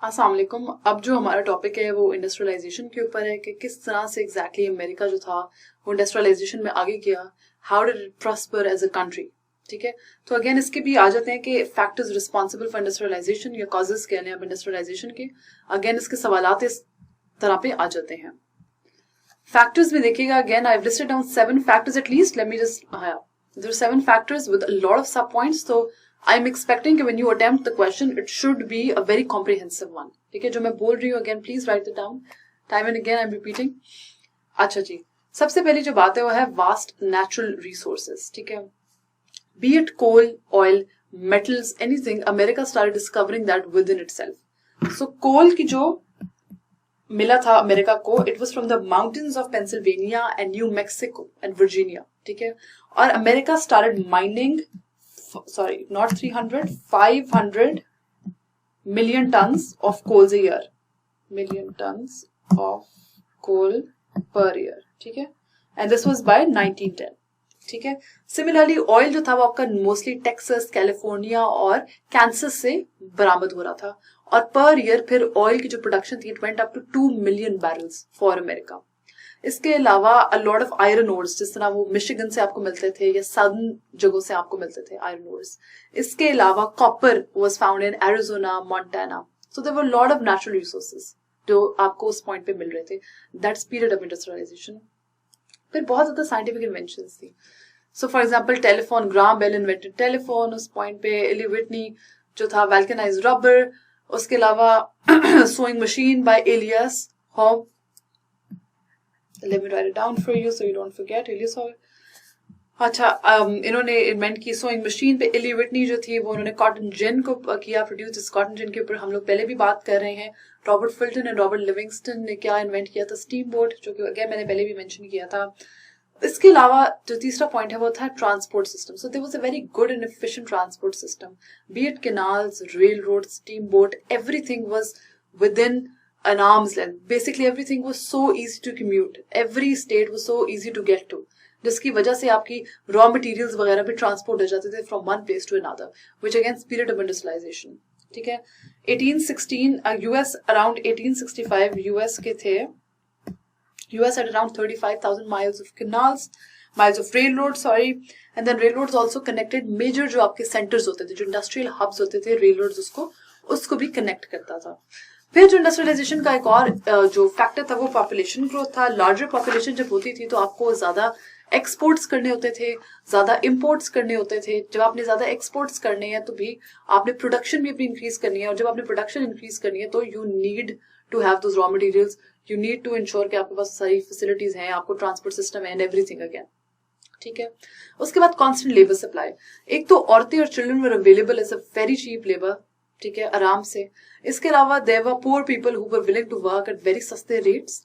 अस्सलाम वालेकुम। अब जो हमारा टॉपिक है वो इंडस्ट्रियलाइजेशन के ऊपर है कि किस तरह से एग्जैक्टली अमेरिका जो था वो इंडस्ट्रियलाइजेशन में आगे गया, how did it prosper as a country. ठीक है, तो अगेन इसके भी आ जाते हैं कि फैक्टर्स रिस्पॉन्सिबल फॉर इंडस्ट्रियलाइजेशन या कॉजेज क्या हैं अब इंडस्ट्रियलाइजेशन के। अगेन इसके सवालात इस तरह पे आ जाते हैं। फैक्टर्स में देखिएगा, again I listed down 7 factors at least. Let me just there are 7 factors with a lot of sub points, so I'm expecting that when you attempt the question it should be a very comprehensive one. ठीक है, जो मैं बोल रही हूँ again please write it down. Time and again I'm repeating. अच्छा जी, सबसे पहली जो बात है वो है vast natural resources. ठीक है, be it coal, oil, metals, anything, America started discovering that within itself. So coal की जो मिला था अमेरिका को, it was from the mountains of Pennsylvania and New Mexico and Virginia. ठीक है, और America started mining, sorry not 300, 500 million tons of coals a year, million tons of coal per year. ठीक है, एंड दिस वाज बाय 1910। ठीक है, similarly oil जो था वो आपका मोस्टली टेक्सास, कैलिफोर्निया और कैंसस से बरामद हो रहा था, और पर ईयर फिर ऑयल की जो प्रोडक्शन थी it went up to 2 million barrels for America. इसके अलावा a lot of iron ores, जिस तरह वो मिशिगन से आपको मिलते थे या सदर्न जगहों से आपको मिलते थे आयरन ओर्स। इसके अलावा copper was found in Arizona, Montana. So there were lot of natural resources जो आपको उस पॉइंट पे मिल रहे थे। That's period of industrialisation. फिर बहुत ज्यादा साइंटिफिक इन्वेंशंस थी। So for example telephone, Graham Bell invented telephone उस पॉइंट पे। एली व्हिटनी जो था वैल्केनाइज रबर। उसके अलावा sewing machine by Elias Howe. Let me write it down for you so you don't forget. Elias Howe. अच्छा, इन्होंने invent की sewing machine पे। एली व्हिटनी जो थी वो उन्होंने कॉटन जिन को किया प्रोड्यूस। इस कॉटन जिन के ऊपर हम लोग पहले भी बात कर रहे हैं। Robert Fulton and Robert Livingstone ने क्या इन्वेंट किया था? स्टीम बोट, जो कि अगेन मैंने पहले भी मेंशन किया था। इसके अलावा जो तीसरा पॉइंट है वो था transport system. So there was a very good and efficient transport system, be it canals, railroad, steam boat, everything was within an arm's length. Basically everything was so easy to commute. Every state was so easy to get to. जिसकी वजह से आपकी raw materials वगैरह भी transport हो जाते थे from one place to another, which again period of industrialisation. ठीक है, 1816 यूएस अराउंड 1865 यूएस के थे। US had around 35,000 miles of canals, miles of railroad, sorry, and then railroads also connected major जो आपके centers होते थे, जो industrial hubs होते थे, railroads उसको भी connect करता था। फिर जो इंडस्ट्रियलाइजेशन का एक और जो फैक्टर था वो पॉपुलेशन ग्रोथ था। लार्जर पॉपुलेशन जब होती थी तो आपको ज्यादा एक्सपोर्ट्स करने होते थे, ज्यादा इंपोर्ट्स करने होते थे। जब आपने ज्यादा एक्सपोर्ट्स करने हैं तो भी आपने प्रोडक्शन भी अपनी इंक्रीज करनी है, और जब आपने प्रोडक्शन इंक्रीज करनी है तो you need to have those raw materials, you need to ensure कि आपके पास सारी फैसिलिटीज हैं, आपको ट्रांसपोर्ट सिस्टम है एंड एवरीथिंग अगेन। ठीक है, उसके बाद कॉन्स्टेंट लेबर सप्लाई। एक तो औरतें और children were available as a very cheap labour, ठीक है, आराम से। इसके अलावा there were poor people who were willing to work at very सस्ते रेट्स।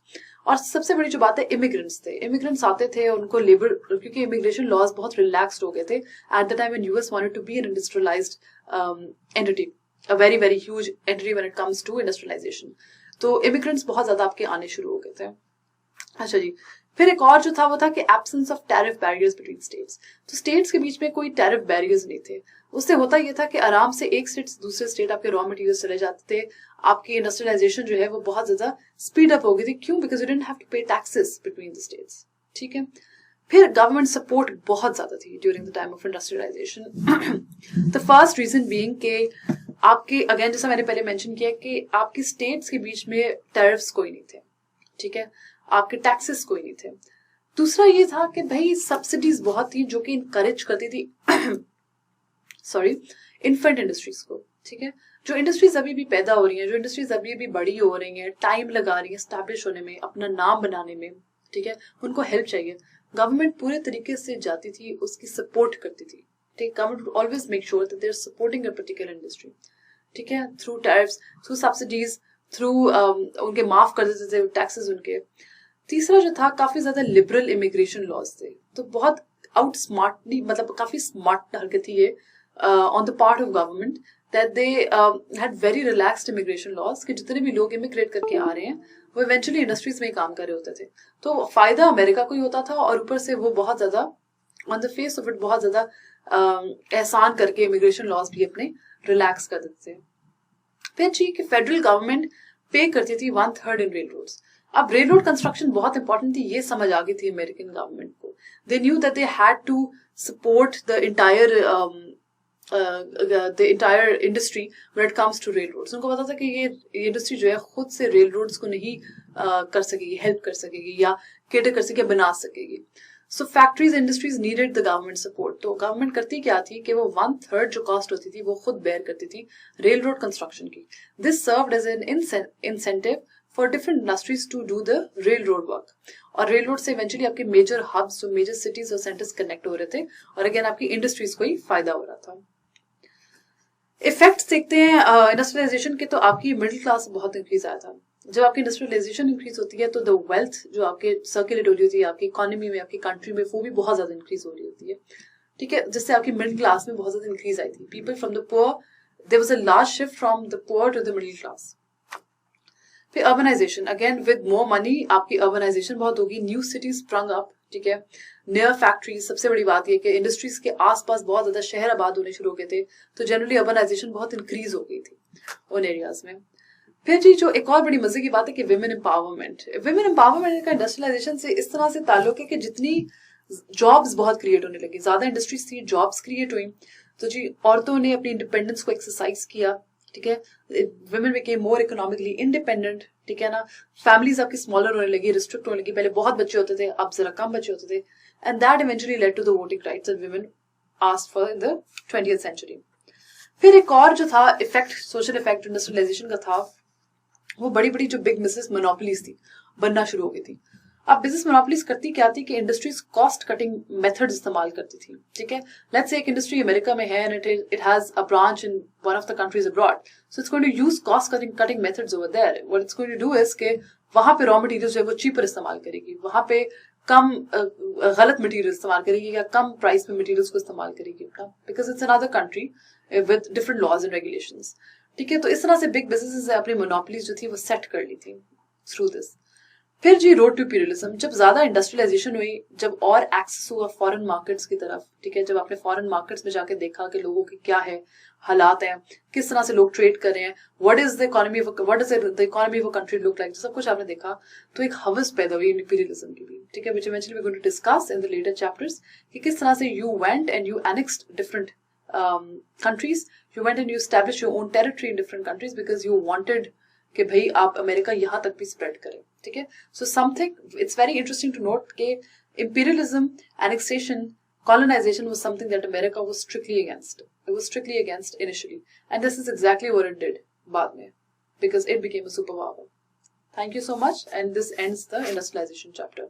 और सबसे बड़ी जो बात है, इमिग्रेंट्स थे। इमिग्रेंट्स आते थे, उनको लेबर, क्योंकि इमिग्रेशन लॉज बहुत रिलैक्स्ड हो गए थे at the time when US wanted to be an industrialised entity, a very very huge entity when it comes to industrialisation. तो इमिग्रेंट्स बहुत ज्यादा आपके आने शुरू हो गए थे। अच्छा जी, फिर एक और जो था वो था कि absence of tariff barriers between states. तो स्टेट्स के बीच में कोई टैरिफ बैरियर्स नहीं थे। उससे होता ये था कि आराम से एक स्टेट से दूसरे स्टेट आपके रॉ मटेरियल्स चले जाते थे। आपकी इंडस्ट्रियलाइजेशन जो है वो बहुत ज्यादा स्पीड अप हो गई थी। क्यों? Because you didn't have to pay taxes between the states. ठीक है, फिर गवर्नमेंट सपोर्ट बहुत ज्यादा थी during the time of industrialisation. The first reason being कि आपके, अगेन जैसा मैंने पहले मेंशन किया, कि आपकी स्टेट्स के बीच में टैरिफ्स कोई नहीं थे। ठीक है, आपके टैक्सेस कोई नहीं थे। दूसरा ये था कि भाई सब्सिडीज बहुत थी जो कि इनकरेज करती थी सॉरी इन्फेंट इंडस्ट्रीज को। ठीक है, जो इंडस्ट्रीज अभी भी पैदा हो रही हैं, जो इंडस्ट्रीज अभी भी बड़ी हो रही हैं, टाइम लगा रही हैं स्टैब्लिश होने में, अपना नाम बनाने में, ठीक है, उनको हेल्प चाहिए। गवर्नमेंट पूरे तरीके से जाती थी, उसकी सपोर्ट करती थी। ठीक, government would always make sure that they are supporting a particular industry. ठीक है, through tariffs, through subsidies, through उनके माफ कर देते थे टैक्सेस उनके। तीसरा जो था, काफी ज्यादा लिबरल इमिग्रेशन लॉज थे। तो बहुत आउट स्मार्टली, मतलब काफी स्मार्ट हरकत थी ये on the part of government, that they had very relaxed immigration laws, कि जितने भी लोग इमिग्रेट करके आ रहे हैं वो इवेंचुअली इंडस्ट्रीज में ही काम कर रहे होते थे। तो फायदा अमेरिका को ही होता था, और ऊपर से वो बहुत ज्यादा on the face of it बहुत ज्यादा एहसान करके इमिग्रेशन लॉज भी अपने रिलैक्स कर देते थे। फिर जी कि फेडरल गवर्नमेंट पे करती थी 1/3 इन रेल रोड्स। अब रेल रोड कंस्ट्रक्शन बहुत इंपॉर्टेंट थी, ये समझ आ गई थी अमेरिकन गवर्नमेंट को। They knew that they had to support the entire industry when it comes to railroads. उनको पता था कि ये इंडस्ट्री जो है खुद से रेल रोड्स को नहीं कर सकेगी, हेल्प कर सकेगी या केटर कर सकेगी, बना सकेगी। So factories industries needed the government support. तो गवर्नमेंट करती क्या थी कि वो 1/3 जो कॉस्ट होती थी वो खुद बेयर करती थी रेल रोड कंस्ट्रक्शन की। This served as an incentive for different industries to do the railroad work. और रेल रोड से इवेंचुअली आपके मेजर हब्स, जो मेजर सिटीज और सेंटर्स कनेक्ट हो रहे थे, और अगेन आपकी इंडस्ट्रीज को ही फायदा हो रहा था। इफेक्ट्स देखते हैं इंडस्ट्रियलाइजेशन के, तो आपकी मिडिल क्लास बहुत इंक्रीज आया था। जब आपकी इंडस्ट्रियलाइजेशन इंक्रीज होती है तो द वेल्थ जो आपके सर्कुलेट हो रही होती है आपकी इकोनॉमी में, आपकी कंट्री में, वो भी बहुत ज्यादा इंक्रीज हो रही होती है। ठीक है, जिससे आपकी मिडिल क्लास में बहुत ज्यादा इंक्रीज आई थी। People from the poor, there was a large shift from the poor to the middle class. फिर urbanization, again with more money आपकी अर्बनाइजेशन बहुत होगी, न्यू सिटीज स्प्रंग अप। ठीक है, नियर फैक्ट्रीज, सबसे बड़ी बात यह कि इंडस्ट्रीज के आसपास बहुत ज्यादा शहर आबाद होने शुरू हो गए थे, तो जनरली अर्बनाइजेशन बहुत इंक्रीज हो गई थी उन एरियाज में। फिर जी जो एक और बड़ी मजे की बात है कि विमेन एम्पावरमेंट। विमेन एम्पावरमेंट का इंडस्ट्रियलाइजेशन से इस तरह से ताल्लुक है कि जितनी जॉब्स बहुत क्रिएट होने लगी, ज्यादा इंडस्ट्रीज थी, जॉब्स क्रिएट हुई, तो जी औरतों ने अपनी इंडिपेंडेंस को एक्सरसाइज किया। ठीक है, women became more economically independent. ठीक है ना, फैमिलीज आपकी स्मॉलर होने लगी, रिस्ट्रिक्ट होने लगी। पहले बहुत बच्चे होते थे, अब जरा कम बच्चे होते थे, and that eventually led to the voting rights that women asked for in the 20th century. फिर एक और जो था इफेक्ट, सोशल इफेक्ट इंडस्ट्रियलाइजेशन का था, वो बड़ी बड़ी जो बिग बिजनेस मोनोपोलीज थी बनना शुरू हो गई थी। अब बिजनेस मोनोपोलीज करती क्या थी कि इंडस्ट्रीज कॉस्ट कटिंग मेथड इस्तेमाल करती थी। ठीक है, लेट्स से एक इंडस्ट्री अमेरिका में है and it has a branch in one of the countries abroad, so it's going to use cost cutting methods over there. What it's going to do is के वहां पे raw materials जो है वो cheaper इस्तेमाल करेगी, वहां पे कम गलत मटेरियल इस्तेमाल करेगी या कम प्राइस में मटेरियल्स को इस्तेमाल करेगी, because it's another country with different laws and regulations. ठीक है, तो इस तरह से बिग बिजनेसेस ने अपनी मोनोपोलीज जो थी वो सेट कर ली थी थ्रू दिस। फिर जी रोड टू इम्पीरियलिज्म, जब ज्यादा इंडस्ट्रियलाइजेशन हुई, जब और एक्सेस हुआ फॉरेन मार्केट्स की तरफ। ठीक है, जब आपने फॉरेन मार्केट्स में जाके देखा कि लोगों के क्या है हालात हैं, किस तरह से लोग ट्रेड कर रहे हैं, what is the economy of a country look like, सब कुछ आपने देखा, तो एक हवस पैदा हुई इंपीरियलिज्म की भी। ठीक है, which eventually we are going to discuss in the later chapters कि किस तरह से you went and you annexed different countries, you went and you established your own territory in different countries because you wanted कि भाई आप America यहाँ तक भी स्प्रेड करें। ठीक है, so something it's very interesting to note कि imperialism, annexation, colonization was something that America was strictly against. It was strictly against initially, and this is exactly what it did बाद में, because it became a superpower. Thank you so much, and this ends the industrialization chapter.